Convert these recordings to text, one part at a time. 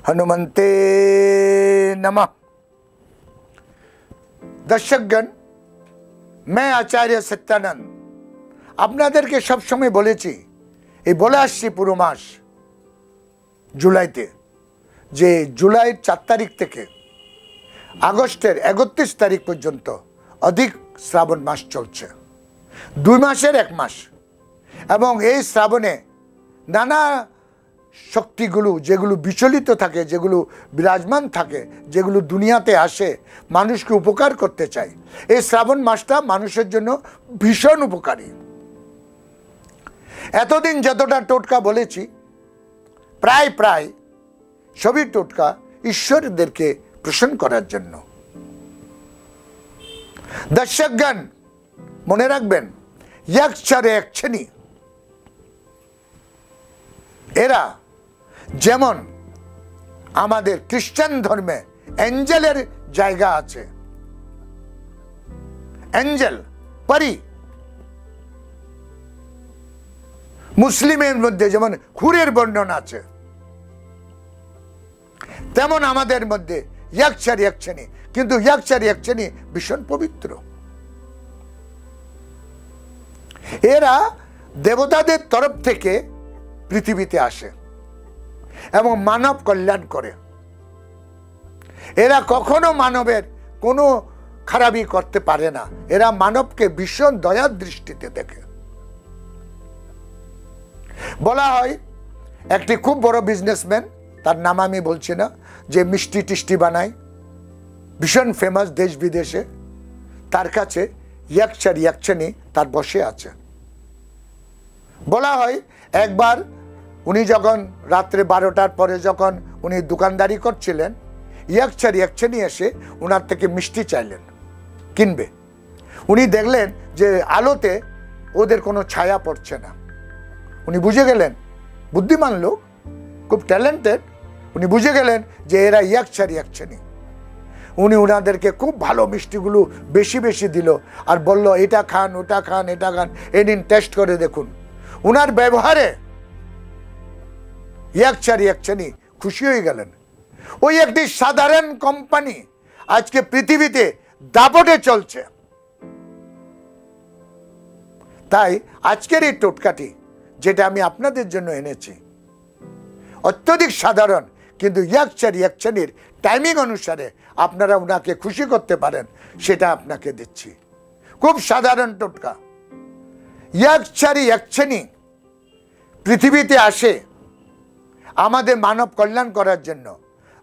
हनुमंते नमः। दर्शकगण, मैं आचार्य सत्यानंद আপনাদেরকে সব সময় বলেছি, এই বলে আসছি পুরো মাস জুলাইতে, যে জুলাইয়ের 4 তারিখ থেকে আগস্টের 31 তারিখ পর্যন্ত অধিক শ্রাবণ মাস চলছে, 2 মাসের 1 মাস। এবং এই শ্রাবণে নানা শক্তিগুলো যেগুলো বিচলিত থাকে, যেগুলো বিরাজমান থাকে, যেগুলো দুনিয়াতে আসে মানুষকে উপকার করতে চায়, এই শ্রাবণ মাসটা মানুষের জন্য ভীষণ উপকারী। এতদিন যতটা টোটকা বলেছি, প্রায় সবই টোটকা ঈশ্বরদেরকে প্রসন্ন করার জন্য। দর্শকগণ মনে রাখবেন, ইয়াকচারে একছেনি, এরা যেমন আমাদের খ্রিস্টান ধর্মে অ্যাঞ্জেলের জায়গা আছে, অ্যাঞ্জেল পরি, মুসলিমের মধ্যে যেমন হুরের বর্ণনা আছে, তেমন আমাদের মধ্যে ইয়াকচার ইয়াকছেনি, কিন্তু ইয়াকচার ইয়াকছেনি ভীষণ পবিত্র। এরা দেবতাদের তরফ থেকে পৃথিবীতে আসে এবং মানব কল্যাণ করে। এরা কখনো মানবের কোনো খারাপই করতে পারে না, এরা মানবকে ভীষণ দয়ার দৃষ্টিতে দেখে। বলা হয় একটি খুব বড় বিজনেসম্যান, তার নাম আমি বলছি না, যে মিষ্টি টিষ্টি বানায়, ভীষণ ফেমাস দেশ বিদেশে, তার কাছে ইয়াকচার ইয়াকছেনি তার বসে আছে। বলা হয় একবার উনি যখন রাত্রে 12টার পরে যখন উনি দোকানদারি করছিলেন, ইয়াকচার ইয়াকছেনি এসে ওনার থেকে মিষ্টি চাইলেন কিনবে। উনি দেখলেন যে আলোতে ওদের কোনো ছায়া পড়ছে না। উনি বুঝে গেলেন, বুদ্ধিমান লোক, খুব ট্যালেন্টেড, উনি বুঝে গেলেন যে এরা ইয়াকচার ইয়াকছেনি। উনি ওনাদেরকে খুব ভালো মিষ্টিগুলো বেশি বেশি দিল আর বলল, এটা খান, ওটা খান, এটা খান, এ নিন, টেস্ট করে দেখুন। ওনার ব্যবহারে ইয়াকচার ইয়াকছেনি খুশি হয়ে গেলেন। ওই একটি সাধারণ কোম্পানি আজকে পৃথিবীতে দাপটে চলছে। তাই আজকের এই টোটকাটি যেটা আমি আপনাদের জন্য এনেছি, অত্যধিক সাধারণ, কিন্তু ইয়াকচার ইয়াকছেনির টাইমিং অনুসারে আপনারা ওনাকে খুশি করতে পারেন, সেটা আপনাকে দিচ্ছি। খুব সাধারণ টোটকা। ইয়াকচার ইয়াকছেনি পৃথিবীতে আসে আমাদের মানব কল্যাণ করার জন্য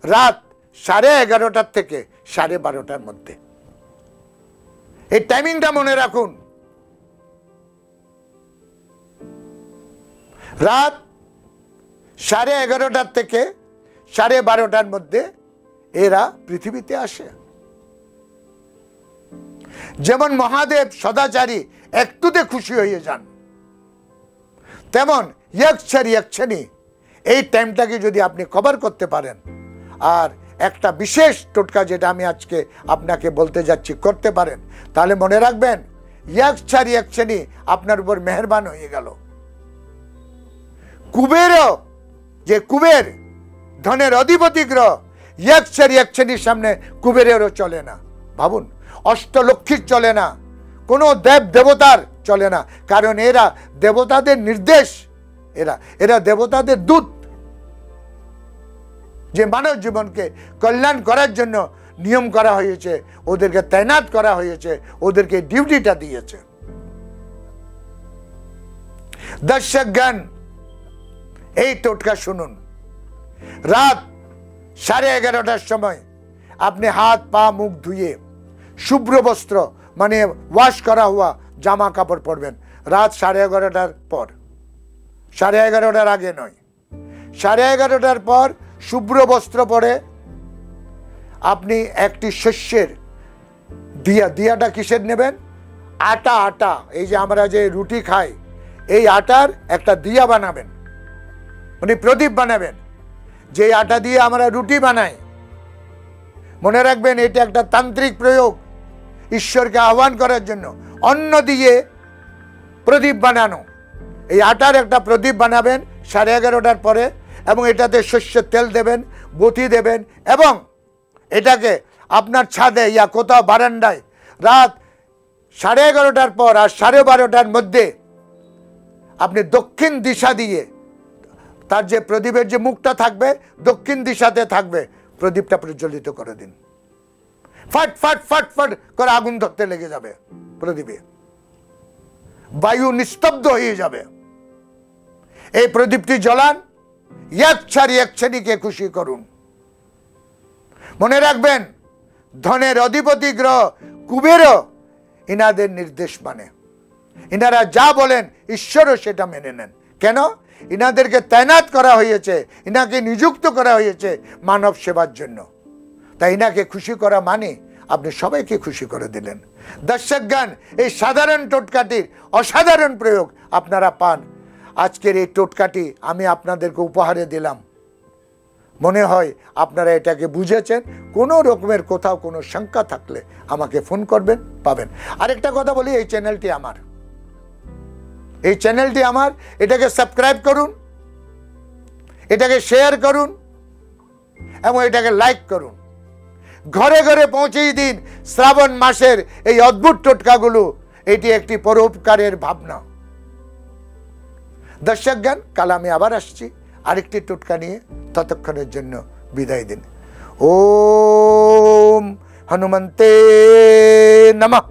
রাত 11:30 থেকে 12:30 মধ্যে। এই টাইমিংটা মনে রাখুন, রাত 11:30 থেকে 12:30 মধ্যে এরা পৃথিবীতে আসে। যেমন মহাদেব সদাচারী একটুতে খুশি হয়ে যান, তেমন ইয়াকচার ইয়াকছেনি এই টাইমটাকে যদি আপনি কভার করতে পারেন, আর একটা বিশেষ টোটকা যেটা আমি আজকে আপনাকে বলতে যাচ্ছি করতে পারেন, তাহলে মনে রাখবেন ইয়াকচার ইয়াকছেনি আপনার উপর মেহেরবান হয়ে গেল। কুবেরও, যে কুবের ধনের অধিপতি গ্রহ, ইয়াকচার ইয়াকছেনির সামনে কুবেরেরও চলে না। ভাবুন, অষ্টলক্ষ্মীর চলে না, কোনো দেব দেবতার চলে না, কারণ এরা দেবতাদের নির্দেশ, এরা দেবতাদের দূত, যে মানব জীবনকে কল্যাণ করার জন্য নিয়ম করা হয়েছে, ওদেরকে তাইনাত করা হয়েছে, ওদেরকে ডিউটিটা দিয়েছে। দর্শকগণ, এই টোটকা শুনুন। রাত 11:30টার সময় আপনি হাত পা মুখ ধুয়ে শুভ্র বস্ত্র, মানে ওয়াশ করা হওয়া জামা কাপড় পরবেন। রাত 11:30টার পর, 11:30টার আগে নয়। 11:30টার পর শুভ্র বস্ত্র পরে আপনি একটি শস্যের দিয়াটা কিসের নেবেন? আটা, এই যে আমরা যে রুটি খাই, এই আটার একটা দিয়া বানাবেন, মানে প্রদীপ বানাবেন। যে আটা দিয়ে আমরা রুটি বানাই, মনে রাখবেন এটা একটা তান্ত্রিক প্রয়োগ, ঈশ্বরকে আহ্বান করার জন্য। অন্ন দিয়ে প্রদীপ বানানো, এই আটার একটা প্রদীপ বানাবেন 11:30টার পরে, এবং এটাতে সর্ষের তেল দেবেন, বতি দেবেন, এবং এটাকে আপনার ছাদে ইয়া কোথাও বারান্দায় রাত 11:30টার পর আর 12:30টার মধ্যে আপনি দক্ষিণ দিশা দিয়ে, তার যে প্রদীপের যে মুখটা থাকবে দক্ষিণ দিশাতে থাকবে, প্রদীপটা প্রজ্বলিত করে দিন। ফাট ফাট ফাট ফাট করে আগুন ধরতে লেগে যাবে প্রদীপে, বায়ু নিস্তব্ধ হয়ে যাবে। এই প্রদীপটি জ্বলান, এক ছাড়ি এক শ্রেণীকে খুশি করুন। মনে রাখবেন, ধনের অধিপতি গ্রহ কুবেরও ইনাদের নির্দেশ মানে। ইনারা যা বলেন ঈশ্বরও সেটা মেনে নেন। কেন? ইনাদেরকে তাইনাত করা হয়েছে, ইনাকে নিযুক্ত করা হয়েছে মানব সেবার জন্য। তাই ইনাকে খুশি করা মানে আপনি সবাইকে খুশি করে দিলেন। দর্শকগণ, এই সাধারণ টোটকাটির অসাধারণ প্রয়োগ আপনারা পান। আজকের এই টোটকাটি আমি আপনাদেরকে উপহারে দিলাম। মনে হয় আপনারা এটাকে বুঝেছেন। কোনো রকমের কোথাও কোনো শঙ্কা থাকলে আমাকে ফোন করবেন, পাবেন। আরেকটা কথা বলি, এই চ্যানেলটি আমার, এই চ্যানেলটি আমার। এটাকে সাবস্ক্রাইব করুন, এটাকে শেয়ার করুন, এবং এটাকে লাইক করুন। ঘরে ঘরে পৌঁছেই দিন শ্রাবণ মাসের এই অদ্ভুত টোটকাগুলো। এটি একটি পরোপকারের ভাবনা। দর্শকগণ, কাল আমি আবার আসছি আরেকটি টোটকা নিয়ে। ততক্ষণের জন্য বিদায় দিন। ওম হনুমন্তে নমঃ।